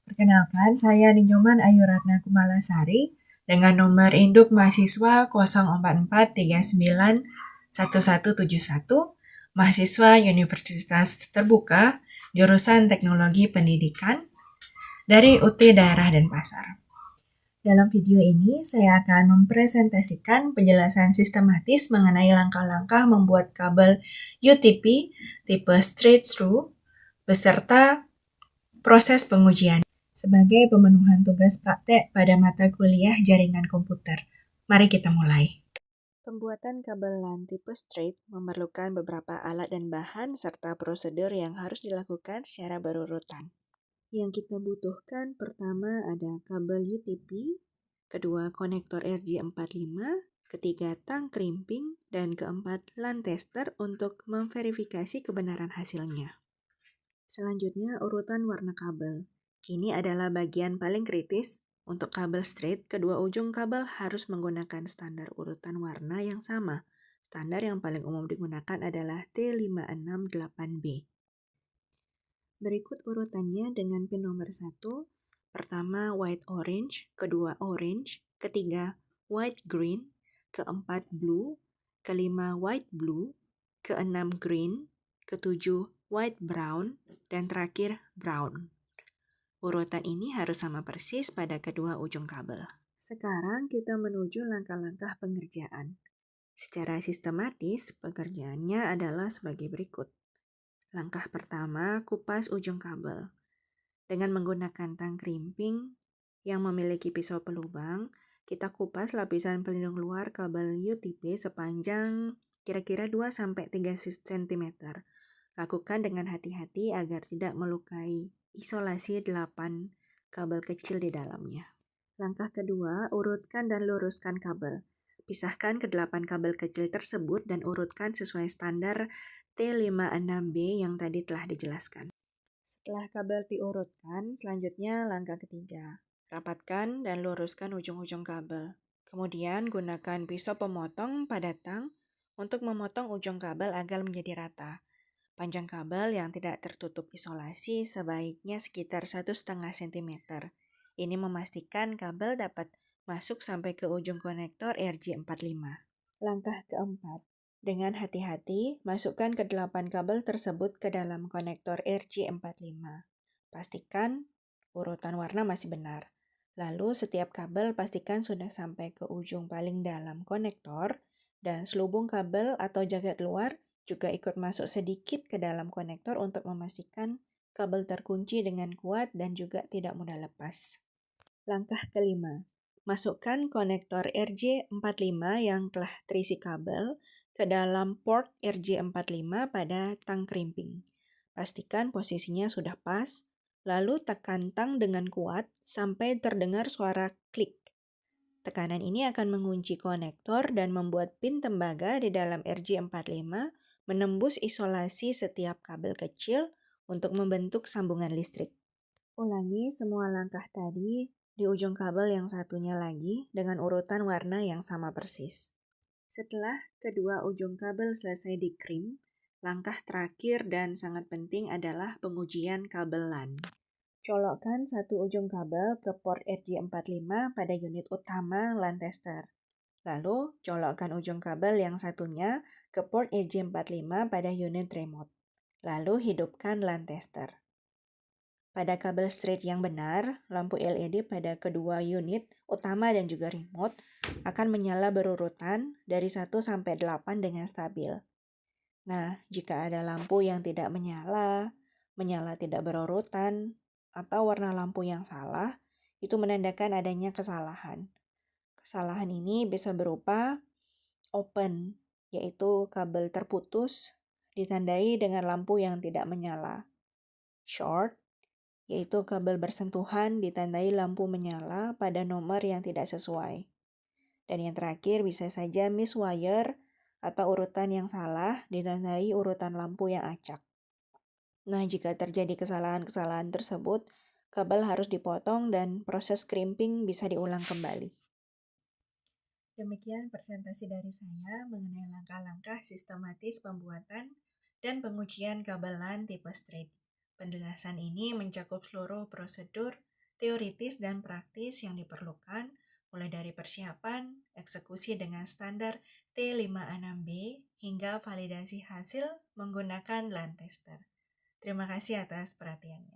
Perkenalkan, saya Ninyoman Ayu Ratna Kumalasari dengan nomor induk mahasiswa 044391171, mahasiswa Universitas Terbuka, jurusan Teknologi Pendidikan dari UT Daerah Denpasar. Dalam video ini, saya akan mempresentasikan penjelasan sistematis mengenai langkah-langkah membuat kabel UTP tipe straight through beserta proses pengujian sebagai pemenuhan tugas praktek pada mata kuliah jaringan komputer. Mari kita mulai. Pembuatan kabel LAN tipe straight memerlukan beberapa alat dan bahan serta prosedur yang harus dilakukan secara berurutan. Yang kita butuhkan pertama ada kabel UTP, kedua konektor RJ45, ketiga tang crimping, dan keempat LAN tester untuk memverifikasi kebenaran hasilnya. Selanjutnya urutan warna kabel. Ini adalah bagian paling kritis. Untuk kabel straight, kedua ujung kabel harus menggunakan standar urutan warna yang sama. Standar yang paling umum digunakan adalah T568B. Berikut urutannya dengan pin nomor 1. Pertama white orange, kedua orange, ketiga white green, keempat blue, kelima white blue, keenam green, ketujuh white brown, dan terakhir brown. Urutan ini harus sama persis pada kedua ujung kabel. Sekarang kita menuju langkah-langkah pengerjaan. Secara sistematis, pengerjaannya adalah sebagai berikut. Langkah pertama, kupas ujung kabel. Dengan menggunakan tang crimping yang memiliki pisau pelubang, kita kupas lapisan pelindung luar kabel UTP sepanjang kira-kira 2-3 cm. Lakukan dengan hati-hati agar tidak melukai isolasi 8 kabel kecil di dalamnya. Langkah kedua, urutkan dan luruskan kabel. Pisahkan ke-8 kabel kecil tersebut dan urutkan sesuai standar T56B yang tadi telah dijelaskan. Setelah kabel diurutkan, selanjutnya langkah ketiga. Rapatkan dan luruskan ujung-ujung kabel. Kemudian gunakan pisau pemotong pada tang untuk memotong ujung kabel agar menjadi rata. Panjang kabel yang tidak tertutup isolasi sebaiknya sekitar 1,5 cm. Ini memastikan kabel dapat masuk sampai ke ujung konektor RJ45. Langkah keempat. Dengan hati-hati, masukkan ke-8 kabel tersebut ke dalam konektor RJ45. Pastikan urutan warna masih benar. Lalu setiap kabel pastikan sudah sampai ke ujung paling dalam konektor dan selubung kabel atau jaket luar juga ikut masuk sedikit ke dalam konektor untuk memastikan kabel terkunci dengan kuat dan juga tidak mudah lepas. Langkah kelima, masukkan konektor RJ45 yang telah terisi kabel ke dalam port RJ45 pada tang crimping. Pastikan posisinya sudah pas, lalu tekan tang dengan kuat sampai terdengar suara klik. Tekanan ini akan mengunci konektor dan membuat pin tembaga di dalam RJ45 menembus isolasi setiap kabel kecil untuk membentuk sambungan listrik. Ulangi semua langkah tadi di ujung kabel yang satunya lagi dengan urutan warna yang sama persis. Setelah kedua ujung kabel selesai di-crimp, langkah terakhir dan sangat penting adalah pengujian kabel LAN. Colokkan satu ujung kabel ke port RJ45 pada unit utama LAN tester. Lalu, colokkan ujung kabel yang satunya ke port RJ45 pada unit remote. Lalu, hidupkan LAN tester. Pada kabel straight yang benar, lampu LED pada kedua unit utama dan juga remote akan menyala berurutan dari 1 sampai 8 dengan stabil. Nah, jika ada lampu yang tidak menyala tidak berurutan, atau warna lampu yang salah, itu menandakan adanya kesalahan. Kesalahan ini bisa berupa open, yaitu kabel terputus ditandai dengan lampu yang tidak menyala. Short, yaitu kabel bersentuhan ditandai lampu menyala pada nomor yang tidak sesuai. Dan yang terakhir bisa saja miss wire atau urutan yang salah ditandai urutan lampu yang acak. Nah, jika terjadi kesalahan-kesalahan tersebut, kabel harus dipotong dan proses crimping bisa diulang kembali. Demikian presentasi dari saya mengenai langkah-langkah sistematis pembuatan dan pengujian kabel LAN tipe straight. Penjelasan ini mencakup seluruh prosedur teoritis dan praktis yang diperlukan, mulai dari persiapan, eksekusi dengan standar T56B, hingga validasi hasil menggunakan LAN tester. Terima kasih atas perhatiannya.